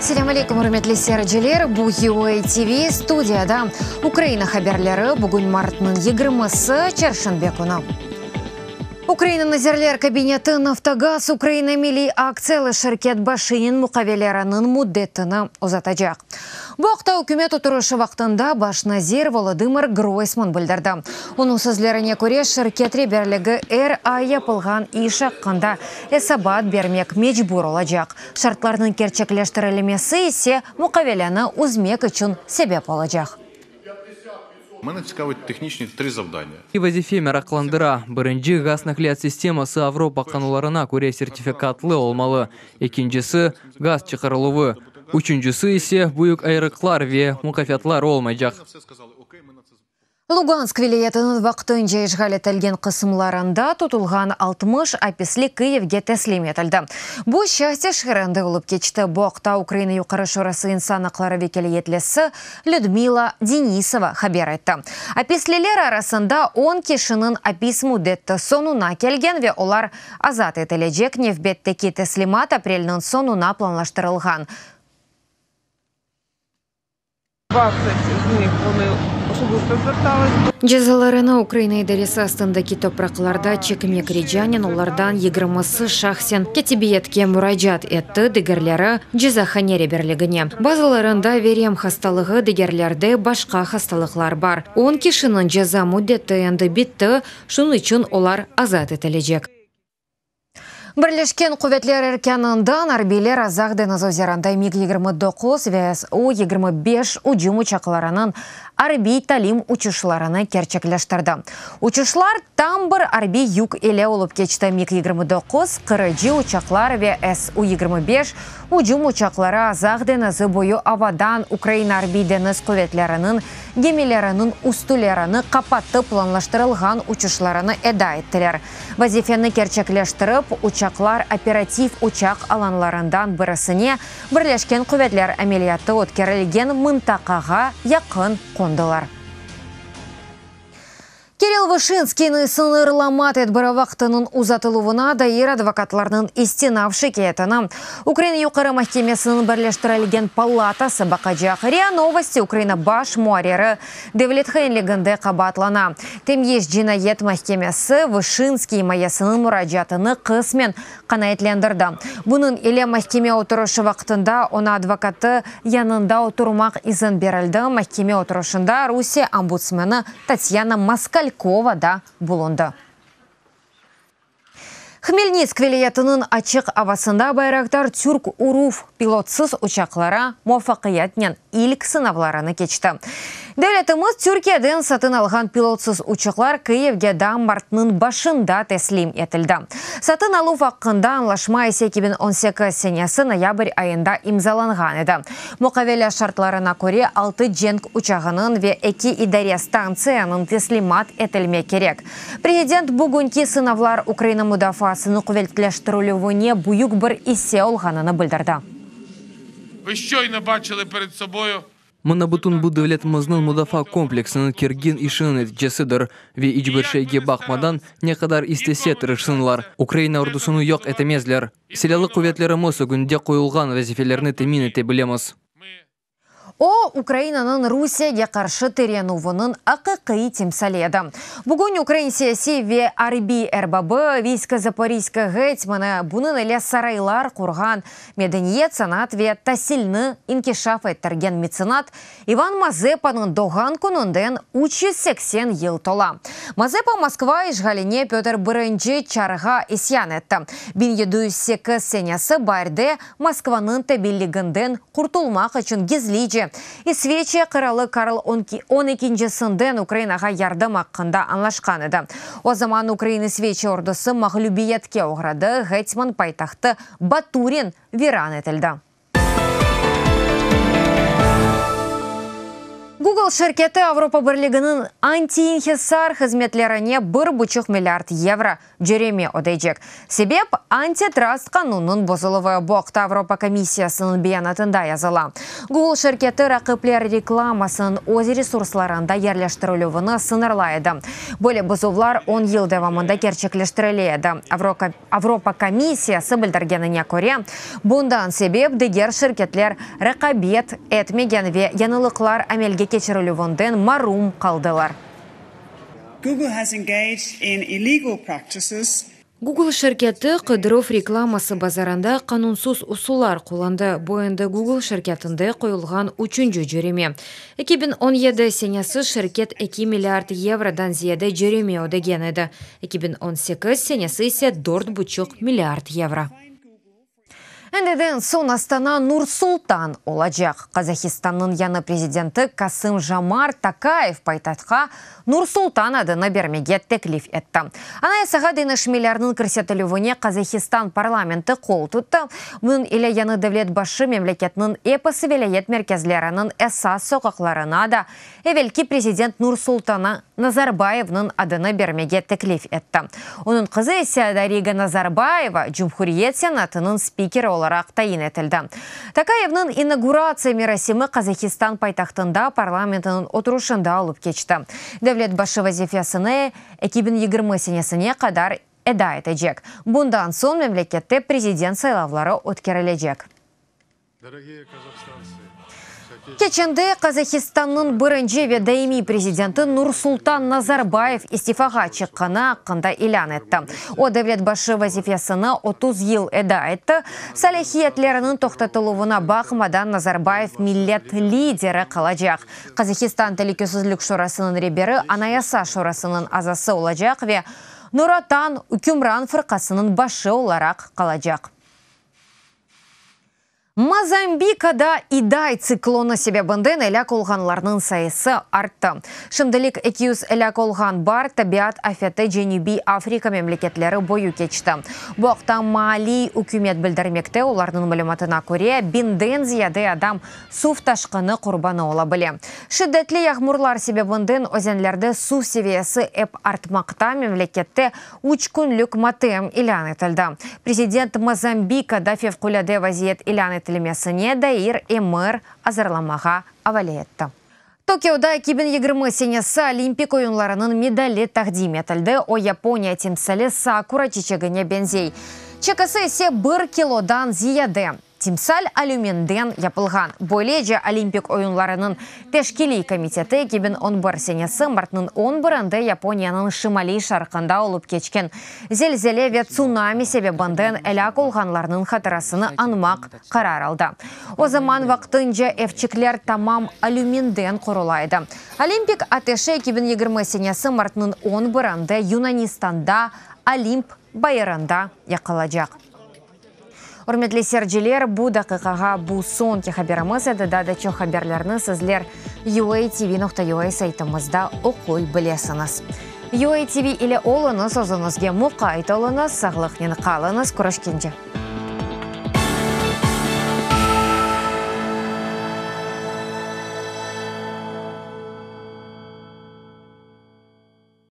Ассаламу алейкум, урметлі сәрджелер. Бу UA TV студияда Украина хабарлары бүгін мартның 20-сы Чаршанбе күні. Украина назерлер кабинеты «Нафтогаз» Украина милли акциялы ширкет Башинин мукавелерінің муддеттіні ұзатажақ. Бұқта үкімет отырышы вақтында баш назир Володимир Гройсман білдірді. Оның сөзлеріне көре ширкет реберлігі әр айы пылған ишаққанда әсабат бермек мечбур олажақ. Шартларының керчеклештірілімесі есе мукавеляны үзмек үшін себеп олажақ. Мене цікавить технічні 3 завдання. Вазифе меракландыра. Бірінші газ наклят системасы Авропа кануларына көре сертификатлы олмалы. Екіншісі газ чықырылуы. Үшіншісі есе бұйық айрықлар ве мукафетлар олмайжақ. Луганск вилаятының вақтынча ишғал етілген қысымларында тұтылған 60 апеслі Киевге тәслим етілді. Бұл шасте шықырынды олып кечті. Бұқта Украина юқары шорасы инсан ақлары векелі етлесі Людмила Денисова хабер айтты. Апеслилер арасында 10 кешінің апис мудетті сонуна келген ве олар азат етілежек невбеттеки тәслимат апрелінің сонуна планлаштырылған. 20 з них вони особисто звертались. Жазаларына Украина идаресі астындaki топрақларда чекімек реджанин олардан 20-сы шахсен кетебиетке мұрайжат етті дегерлері жазаханере берлігіне. Базаларында верем хасталығы дегерлерді башқа хасталықлар бар. 10 кешінің жаза муддеті енді бітті, шын үшін олар азат етілежек. Бірлешкен Құветлер әркеніндан арбейлер азағды назозеранда МиГ-29 вәс У-25 ұжым ұчақларының арбей талим ұчышларыны керчеклештірді. Ұчышлар там бір арбей юг еле олып кечті. МиГ-29 қырыжы ұчақлар ве С-У-25 ұжым ұчақлары азағды назы бойы авадан Украина арбейденіс Құветлерінің гемелерінің ұстулеріні қапатты планлаштырылған ұчышларыны әда еттілер. Вазифені керчеклештіріп, ұчақлар оператив ұчақ аланларындан бірісіне Бірлешкен Құветлер әмелияты өткерілген мынтақаға яқын қондылар. Кирилл Вышинскийны сынырламат әтбірі вақтының ұзатылуына дайыр адвокатларының истинавшы кетіні. Украина юқары махкемесінің бірлештірілген палатасы бақажақ. РИА Новости Украина баш муарері Девлет Хейнлігінде қабатлана. Темеш жинайет махкемесі Вышинский майасының мұраджатыны қысмен қанайетлендірді. Бұның еле махкеме отырышы вақтында оны адвокаты янында отырмақ изін берілді. Махкеме отырышында Русия омбудсмені Татьяна Москалькова да болынды. Хмельницк вилаятының ачық авасында байрақтар Тюрк Уруф пилотсыз ұчақлара муафақиятнен илік сынавларыны кечті. Дәулетіміз Түркиядан сатын алған пилотсыз ұчықлар Киевге да мартның башында тәслим етілді. Сатын алу ваққында анлашма 2018 сенесі ноябрь айында имзаланған еді. Мұқавеля шартларына көре 6 женг ұчағының ве 2 идария станцияның тәслимат етілме керек. Президент бүгінгі сынавлар Украина мұдафасыны құвелтләштірілуіне бұйық бір исе олғанını білдірді. Ви щойно бачили перед собою Мұна бұтын бұл дәулетіміздің мұдафа комплексінің керген ішінің нәтижесідір ве ичбіршейге бақмадан не қадар истесе тырышсынлар. Украина ордусыны йоқ әтемезлер. Селялы құветлеріміз үгінде қойылған вазифелерні тәмін ете білеміз. О Украинаның Русияге қаршы теренуының ақиқи темсаледі. Бүгін Украин саяси ве арби РББ війська Запорізька гетьманы бұнын әлі сарайлар құрған медениет санат ве тасилны инкешаф еттерген меценат Иван Мазепаның доған күнінден 380 ел тола. Мазепа Москва ишғаліне Петр бірінші чарға исян етті. 1708 сенесі барды Москваның тәбелігінден құртылмақ үшін гезлейді. Исвече қыралы Карл 12-сінден Украинаға ярдым аққында анлашқан еді. О заман Украина свече ордысы мағлюбиетке оғрады, гетьман пайтақты Батурин виран етілді. Google şirketi Avropa Birliği'nin anti-inhisar hizmetlerine 1,5 milyard евро jeremi ödeyecek. Sebep antitrust kanunun bozuluvu. Bu haqda Avropa Komissiyasının beyanatında yazılı. Google şirketi rakipler reklamasının öz resurslarında yerleştirilüvini sınırlaydı. Böyle bozuvlar 10 yıl devamında gerçekleştirildi. Avropa Komissiyası bildirgenine göre bundan sebep diğer şirketler rekabet etmegen ve yanılıklar amelge geçirilüvinden marum kaldılar. Google has engaged in illegal practices. Google şirketi kıdırov reklaması bazarında kanunsuz usullar kullandı. Bu ende Google şirketinde koyulgan 3. jeremi. 2017 senesi şirket 2 milyard eurodan ziyade jeremi ödegen edi. 2018 senesi ise 4,5 milyard euro. Endeden son Astana Nur-Sultan olacak. Kazakistan'ın yanı prezidenti Kasım-Jomart Tokayev paytahtқа Nur-Sultan adını vermege teklif etti. Anayasaga denişmelerinin kirsetilüvüne Kazakistan parlamenti kol tuttu. Bunun ile yanı devlet başı memleketinin epası velayet merkezlerinin esas sokaklarına da evvelki prezident Nur-Sultan Nazarbayev'nin adını vermege teklif etti. Onun kızı ise Dariga Nazarbayeva Cumhuriyet Senatının spikeri olarak tayin etildi. Tokayev'nin inaugurasiya merasimi Kazakistan paytahtında parlamentinin oturuşunda olup geçti. Devlet başı vazifesini 2020 senesine kadar eda edecek. Bundan son memlekette prezident saylavları ötkerilecek. Keçende Kazakistan'ın birinci ve daimi prezidenti Nur-Sultan Nazarbayev istifaga çıkkаны hakkında ilan etti. O devlet başı vazifesini 30 yıl eda etti. Salahiyetlerinin toxtatılığına bakmadan Nazarbayev millet lideri kalacak. Kazakistan Tehlikesizlik Şurası'nın rehberi Anayasa Şurası'nın azası olacak ve Nur Otan Hükümran Fırkası'nın başı olarak kalacak. Mozambikada iday циклоны себебінен әләк олғанларының sayısı arttı. Şimdilik 200 әләк olğan бар tabiat afeti Cenubi Afrika memleketleri boyu geçti. Bu haqda Mali hükümet bildirmekte, onların malumatına göre binden ziyade adam su taşkını kurbanı olabilir. Şiddetli yağmurlar sebebinden özenlerde su seviyesi hep artmakta, memlekette 3 günlük matem ilan edildi. Prezident Mozambikada fevkalade vaziyet ilan edilmesine dair emir hazırlamağa havale etti. Tokyo'da 2020 senesi Olimpik oyunlarının medali takdim etildi. O Japonya timsali sakura çiçeğine benzey. Çekası ise 1 kilodan ziyade. Timsal alüminden yapılgan. Böylece Olimpik oyunlarının teşkili komiteti 2011 senesi Mart'ın 11'inde Japonya'nın şimali şarkında olup geçken zelzele ve tsunami sebebinden helak olganlarının hatırasını anmak karar aldı. O zaman vaktınca evçikler tamam alüminden kurulaydı. Olimpik ateşi 2020 senesi Mart'ın 11'inde Yunanistan'da Olimp bayırında yakılacak. Hürmetli seyirciler, bu dakikaga bu sonki haberimiz edi. Daha çok haberlerini sizler UATV.ua saytımızda okuy bilesiniz. UATV ile olunuz, özünüzge muqayt olunuz, sağlıqlı qalınız, görüşkенче.